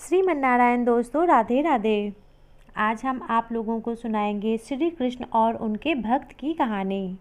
श्रीमन्नारायण दोस्तों, राधे राधे। आज हम आप लोगों को सुनाएंगे श्री कृष्ण और उनके भक्त की कहानी।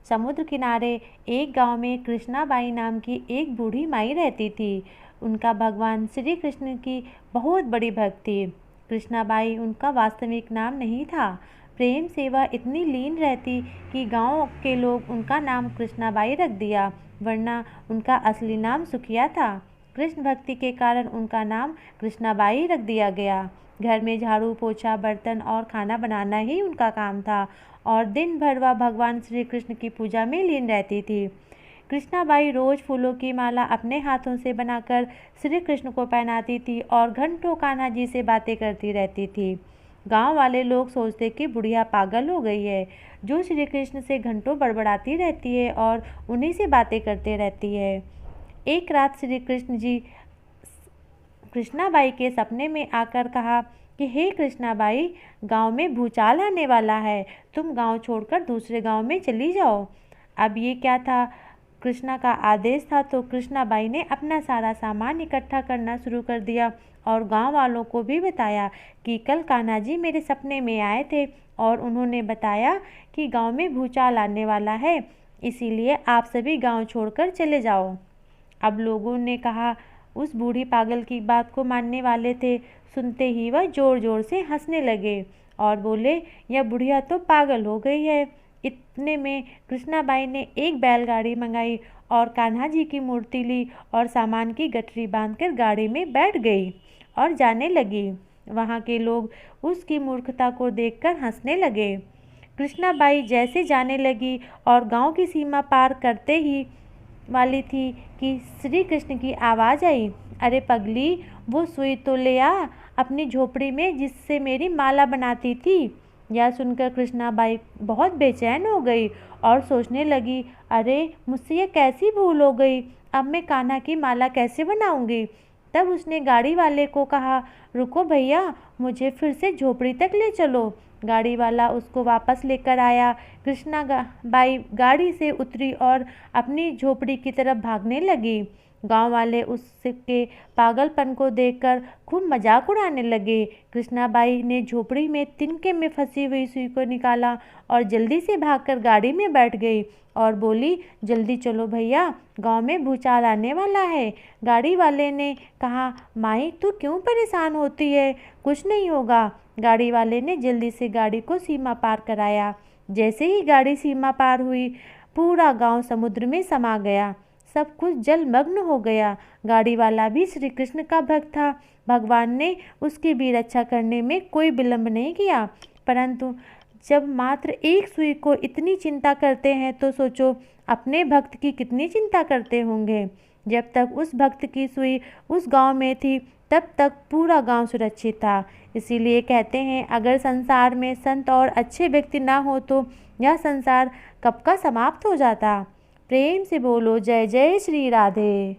समुद्र किनारे एक गांव में कृष्णाबाई नाम की एक बूढ़ी माई रहती थी। उनका भगवान श्री कृष्ण की बहुत बड़ी भक्त थी। कृष्णाबाई उनका वास्तविक नाम नहीं था। प्रेम से वह इतनी लीन रहती कि गांव के लोग उनका नाम कृष्णाबाई रख दिया, वरना उनका असली नाम सुखिया था। कृष्ण भक्ति के कारण उनका नाम कृष्णाबाई रख दिया गया। घर में झाड़ू पोछा, बर्तन और खाना बनाना ही उनका काम था और दिन भर वह भगवान श्री कृष्ण की पूजा में लीन रहती थी। कृष्णाबाई रोज फूलों की माला अपने हाथों से बनाकर श्री कृष्ण को पहनाती थी और घंटों कान्हा जी से बातें करती रहती थी। गांव वाले लोग सोचते कि बुढ़िया पागल हो गई है, जो श्री कृष्ण से घंटों बड़बड़ाती रहती है और उन्हीं से बातें करते रहती है। एक रात श्री कृष्ण जी कृष्णाबाई के सपने में आकर कहा कि हे कृष्णाबाई, गांव में भूचाल आने वाला है, तुम गांव छोड़कर दूसरे गांव में चली जाओ। अब ये क्या था? कृष्णा का आदेश था, तो कृष्णाबाई ने अपना सारा सामान इकट्ठा करना शुरू कर दिया और गांव वालों को भी बताया कि कल कान्हा जी मेरे सपने में आए थे और उन्होंने बताया कि गांव में भूचाल आने वाला है, इसीलिए आप सभी गांव छोड़कर चले जाओ। अब लोगों ने कहा उस बूढ़ी पागल की बात को मानने वाले थे। सुनते ही वह जोर जोर से हंसने लगे और बोले, यह बुढ़िया तो पागल हो गई है। इतने में कृष्णाबाई ने एक बैलगाड़ी मंगाई और कान्हा जी की मूर्ति ली और सामान की गठरी बांधकर गाड़ी में बैठ गई और जाने लगी। वहाँ के लोग उसकी मूर्खता को देखकर हंसने लगे। कृष्णाबाई जैसे जाने लगी और गांव की सीमा पार करते ही वाली थी कि श्री कृष्ण की आवाज़ आई, अरे पगली, वो सुई तो ले आ अपनी झोपड़ी में जिससे मेरी माला बनाती थी। यह सुनकर कृष्णाबाई बहुत बेचैन हो गई और सोचने लगी, अरे मुझसे यह कैसी भूल हो गई, अब मैं कान्हा की माला कैसे बनाऊंगी। तब उसने गाड़ी वाले को कहा, रुको भैया, मुझे फिर से झोपड़ी तक ले चलो। गाड़ी वाला उसको वापस लेकर आया। कृष्णाबाई गाड़ी से उतरी और अपनी झोपड़ी की तरफ भागने लगी। गांव वाले उसके पागलपन को देखकर खूब मजाक उड़ाने लगे। कृष्णाबाई ने झोपड़ी में तिनके में फंसी हुई सुई को निकाला और जल्दी से भागकर गाड़ी में बैठ गई और बोली, जल्दी चलो भैया, गांव में भूचाल आने वाला है। गाड़ी वाले ने कहा, माई तू क्यों परेशान होती है, कुछ नहीं होगा। गाड़ी वाले ने जल्दी से गाड़ी को सीमा पार कराया। जैसे ही गाड़ी सीमा पार हुई, पूरा गांव समुद्र में समा गया। सब कुछ जलमग्न हो गया। गाड़ी वाला भी श्री कृष्ण का भक्त था। भगवान ने उसकी भी रक्षा करने में कोई विलंब नहीं किया। परंतु जब मात्र एक सुई को इतनी चिंता करते हैं तो सोचो अपने भक्त की कितनी चिंता करते होंगे। जब तक उस भक्त की सुई उस गांव में थी तब तक पूरा गांव सुरक्षित था। इसीलिए कहते हैं, अगर संसार में संत और अच्छे व्यक्ति ना हो तो यह संसार कब का समाप्त हो जाता। प्रेम से बोलो जय जय श्री राधे।